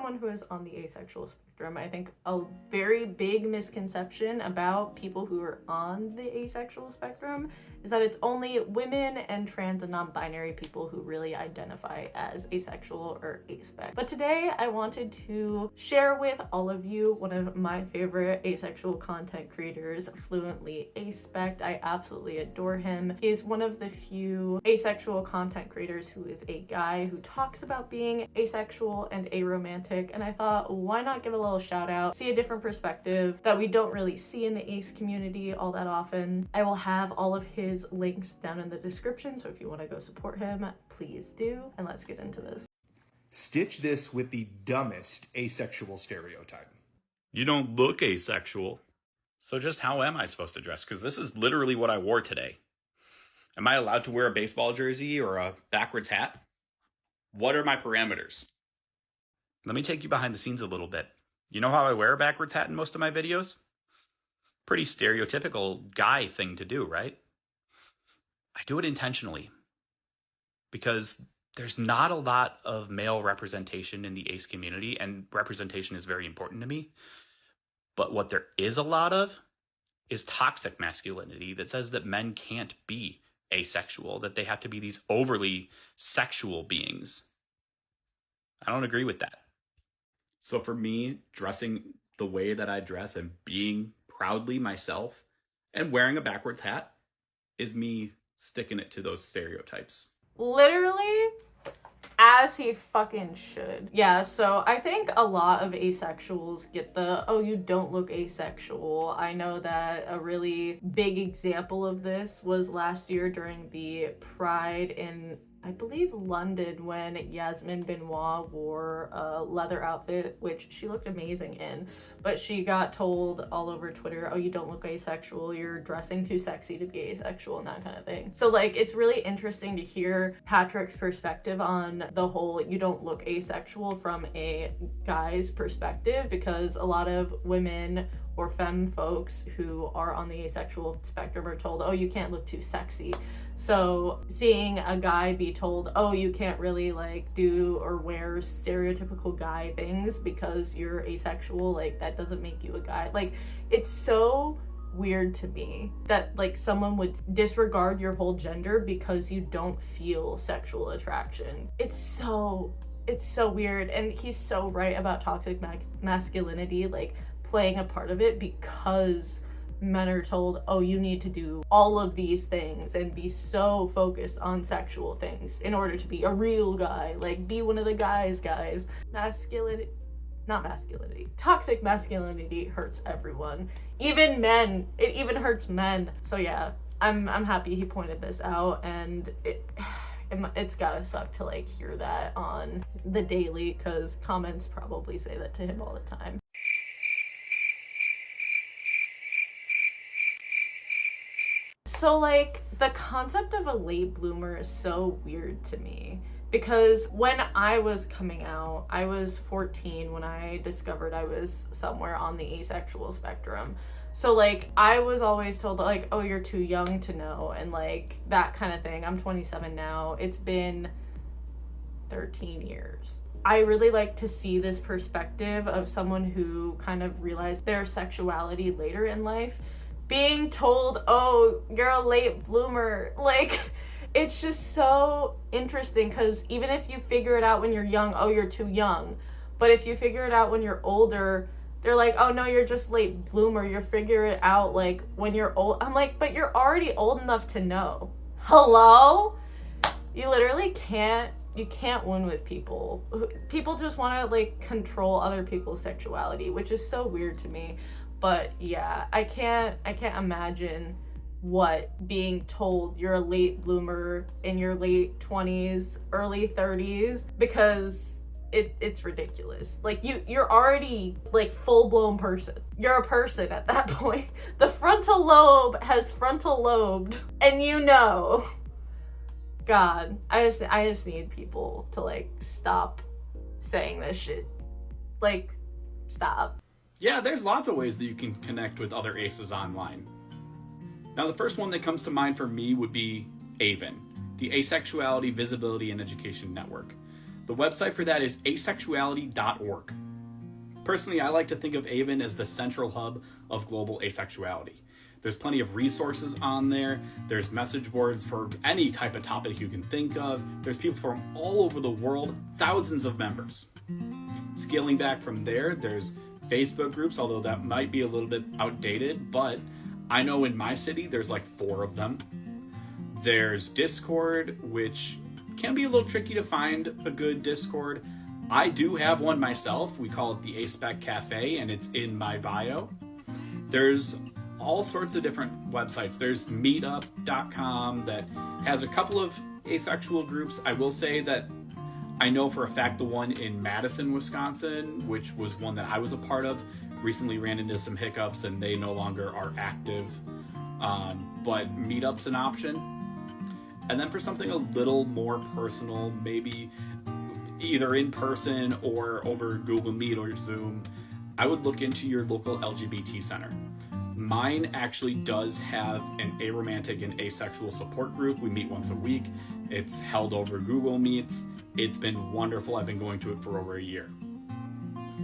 everyone who is on the asexual spectrum. I think a very big misconception about people who are on the asexual spectrum is that it's only women and trans and non-binary people who really identify as asexual or aspec. But today I wanted to share with all of you one of my favorite asexual content creators, Fluently Aspec. I absolutely adore him. He's one of the few asexual content creators who is a guy who talks about being asexual and aromantic, and I thought, why not give a little shout out, see a different perspective that we don't really see in the ace community all that often. I will have all of his links down in the description, so if you want to go support him, please do, and let's get into this. Stitch this with the dumbest asexual stereotype. You don't look asexual. So just how am I supposed to dress? Because this is literally what I wore today. Am I allowed to wear a baseball jersey or a backwards hat? What are my parameters? Let me take you behind the scenes a little bit. You know how I wear a backwards hat in most of my videos? Pretty stereotypical guy thing to do, right? I do it intentionally because there's not a lot of male representation in the ace community, and representation is very important to me. But what there is a lot of is toxic masculinity that says that men can't be asexual, that they have to be these overly sexual beings. I don't agree with that. So for me, dressing the way that I dress and being proudly myself and wearing a backwards hat is me sticking it to those stereotypes. Literally, as he fucking should. Yeah, so I think a lot of asexuals get the, oh, you don't look asexual. I know that a really big example of this was last year during the Pride in, I believe, London, when Yasmin Benoit wore a leather outfit, which she looked amazing in, but she got told all over Twitter, oh, you don't look asexual, you're dressing too sexy to be asexual, and that kind of thing. So like, it's really interesting to hear Patrick's perspective on the whole you don't look asexual from a guy's perspective, because a lot of women or femme folks who are on the asexual spectrum are told, oh, you can't look too sexy. So seeing a guy be told, oh, you can't really like do or wear stereotypical guy things because you're asexual, like that doesn't make you a guy. Like, it's so weird to me that like someone would disregard your whole gender because you don't feel sexual attraction. It's so weird, and he's so right about toxic masculinity like playing a part of it, because men are told, oh, you need to do all of these things and be so focused on sexual things in order to be a real guy, like be one of the guys. Toxic masculinity hurts everyone, even men. It even hurts men. So yeah, I'm happy he pointed this out, and it's gotta suck to like hear that on the daily, because comments probably say that to him all the time. So like, the concept of a late bloomer is so weird to me, because when I was coming out, I was 14 when I discovered I was somewhere on the asexual spectrum. So like, I was always told like, oh, you're too young to know, and like that kind of thing. I'm 27 now. It's been 13 years. I really like to see this perspective of someone who kind of realized their sexuality later in life, being told, oh, you're a late bloomer. Like, it's just so interesting, because even if you figure it out when you're young, oh, you're too young. But if you figure it out when you're older, they're like, oh no, you're just late bloomer. You figure it out like when you're old. I'm like, but you're already old enough to know. Hello? You literally can't win with people. People just want to like control other people's sexuality, which is so weird to me. But yeah, I can't imagine what being told you're a late bloomer in your late 20s, early 30s, because it's ridiculous. Like, you're already like full-blown person. You're a person at that point. The frontal lobe has frontal lobed, and you know. God, I just need people to like stop saying this shit. Like, stop. Yeah, there's lots of ways that you can connect with other aces online. Now, the first one that comes to mind for me would be AVEN, the Asexuality Visibility and Education Network. The website for that is asexuality.org. Personally, I like to think of AVEN as the central hub of global asexuality. There's plenty of resources on there. There's message boards for any type of topic you can think of. There's people from all over the world, thousands of members. Scaling back from there, there's Facebook groups, although that might be a little bit outdated, but I know in my city there's like 4 of them. There's Discord, which can be a little tricky to find a good Discord. I do have one myself. We call it the Aspec Cafe, and it's in my bio. There's all sorts of different websites. There's meetup.com that has a couple of asexual groups. I will say that I know for a fact the one in Madison, Wisconsin, which was one that I was a part of, recently ran into some hiccups and they no longer are active. But meetup's an option. And then for something a little more personal, maybe either in person or over Google Meet or Zoom, I would look into your local LGBT center. Mine actually does have an aromantic and asexual support group. We meet once a week. It's held over Google Meets. It's been wonderful. I've been going to it for over a year.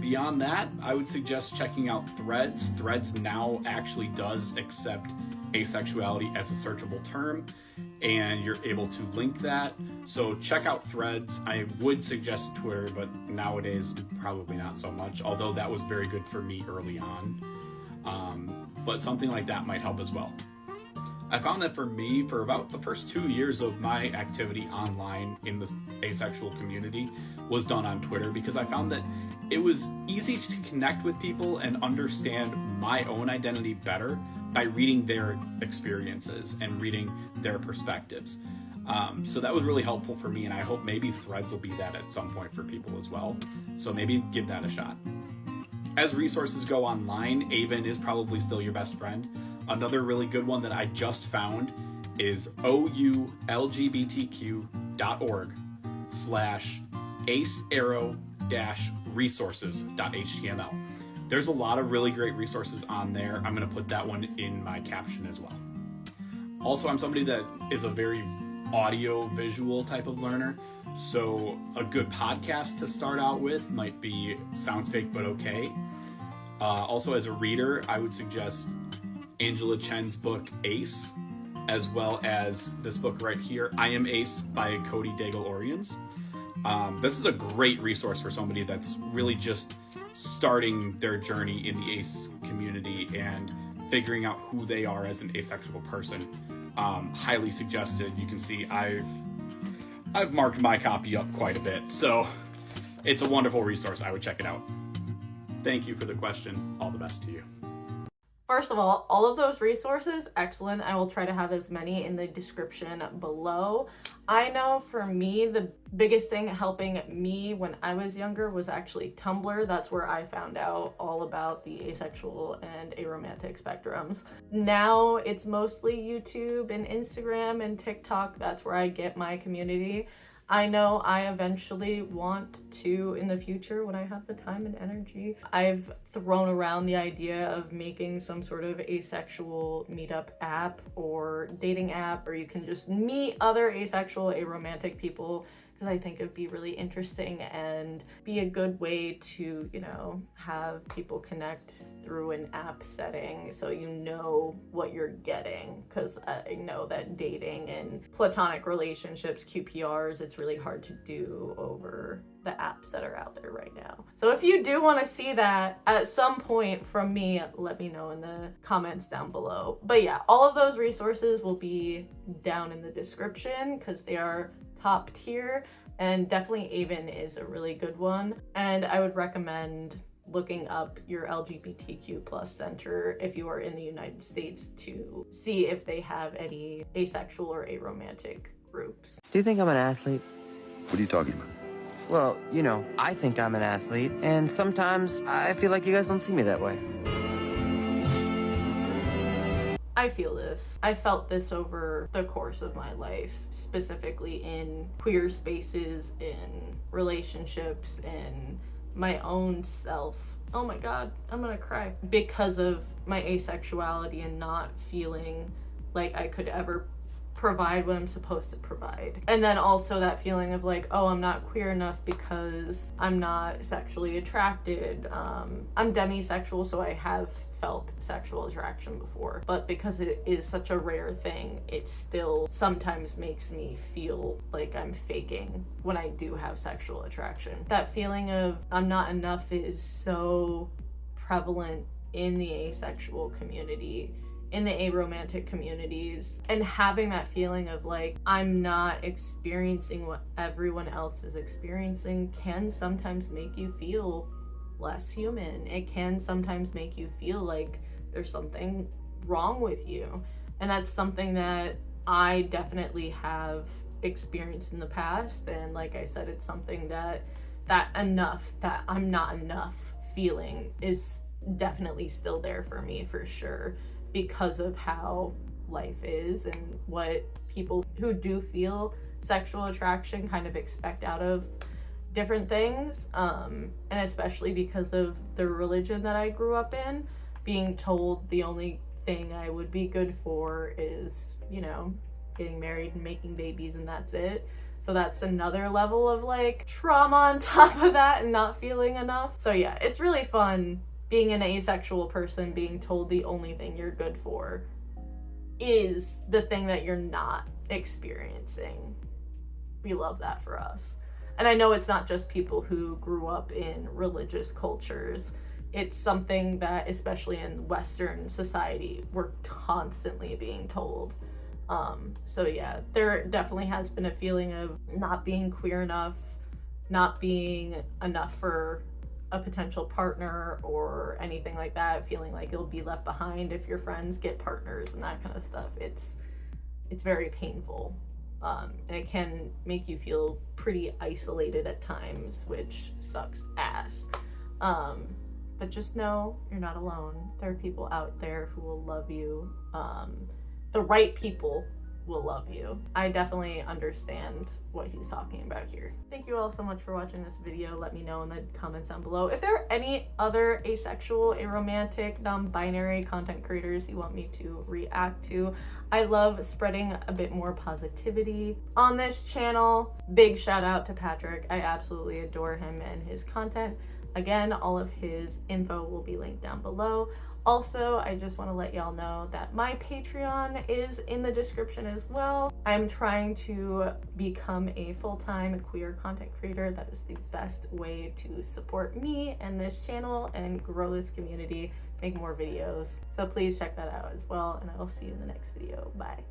Beyond that, I would suggest checking out Threads. Threads now actually does accept asexuality as a searchable term, and you're able to link that. So check out Threads. I would suggest Twitter, but nowadays probably not so much, although that was very good for me early on. But something like that might help as well. I found that for me, for about the first 2 years of my activity online in the asexual community was done on Twitter, because I found that it was easy to connect with people and understand my own identity better by reading their experiences and reading their perspectives. So that was really helpful for me, and I hope maybe Threads will be that at some point for people as well. So maybe give that a shot. As resources go online, AVEN is probably still your best friend. Another really good one that I just found is oulgbtq.org/acearrow-resources.html. There's a lot of really great resources on there. I'm going to put that one in my caption as well. Also, I'm somebody that is a very audio visual type of learner. So a good podcast to start out with might be Sounds Fake But Okay. Also, as a reader, I would suggest Angela Chen's book Ace, as well as this book right here, I Am Ace by Cody Daigle-Orians. This is a great resource for somebody that's really just starting their journey in the ace community and figuring out who they are as an asexual person. Highly suggested. You can see I've marked my copy up quite a bit, so it's a wonderful resource. I would check it out. Thank you for the question. All the best to you. First of all of those resources, excellent. I will try to have as many in the description below. I know for me, the biggest thing helping me when I was younger was actually Tumblr. That's where I found out all about the asexual and aromantic spectrums. Now it's mostly YouTube and Instagram and TikTok. That's where I get my community. I know I eventually want to, in the future, when I have the time and energy, I've thrown around the idea of making some sort of asexual meetup app or dating app, or you can just meet other asexual, aromantic people, because I think it'd be really interesting and be a good way to, have people connect through an app setting so you know what you're getting. Because I know that dating and platonic relationships, QPRs, it's really hard to do over the apps that are out there right now. So if you do want to see that at some point from me, let me know in the comments down below. But yeah, all of those resources will be down in the description because they are top tier, and definitely AVEN is a really good one. And I would recommend looking up your LGBTQ plus center if you are in the United States to see if they have any asexual or aromantic groups. Do you think I'm an athlete? What are you talking about? Well, I think I'm an athlete, and sometimes I feel like you guys don't see me that way. I feel this. I felt this over the course of my life, specifically in queer spaces, in relationships, in my own self. Oh my god, I'm gonna cry. Because of my asexuality and not feeling like I could ever provide what I'm supposed to provide. And then also that feeling of like, oh, I'm not queer enough because I'm not sexually attracted. I'm demisexual, so I have felt sexual attraction before, but because it is such a rare thing, it still sometimes makes me feel like I'm faking when I do have sexual attraction. That feeling of I'm not enough is so prevalent in the asexual community, in the aromantic communities, and having that feeling of like I'm not experiencing what everyone else is experiencing can sometimes make you feel less human. It can sometimes make you feel like there's something wrong with you, and that's something that I definitely have experienced in the past. And like I said, it's something that I'm not enough feeling is definitely still there for me, for sure, because of how life is and what people who do feel sexual attraction kind of expect out of different things, and especially because of the religion that I grew up in, being told the only thing I would be good for is, you know, getting married and making babies, and that's it. So that's another level of like trauma on top of that and not feeling enough. So yeah, it's really fun being an asexual person, being told the only thing you're good for is the thing that you're not experiencing. We love that for us. And I know it's not just people who grew up in religious cultures. It's something that, especially in Western society, we're constantly being told. So yeah, there definitely has been a feeling of not being queer enough, not being enough for a potential partner or anything like that, feeling like you'll be left behind if your friends get partners and that kind of stuff. It's very painful. And it can make you feel pretty isolated at times, which sucks ass. But just know you're not alone. There are people out there who will love you. The right people will love you. I definitely understand what he's talking about here. Thank you all so much for watching this video. Let me know in the comments down below if there are any other asexual, aromantic, non-binary content creators you want me to react to. I love spreading a bit more positivity on this channel. Big shout out to Patrick. I absolutely adore him and his content. Again, all of his info will be linked down below. Also, I just want to let y'all know that my Patreon is in the description as well. I'm trying to become a full-time queer content creator. That is the best way to support me and this channel and grow this community, make more videos. So please check that out as well, and I will see you in the next video. Bye.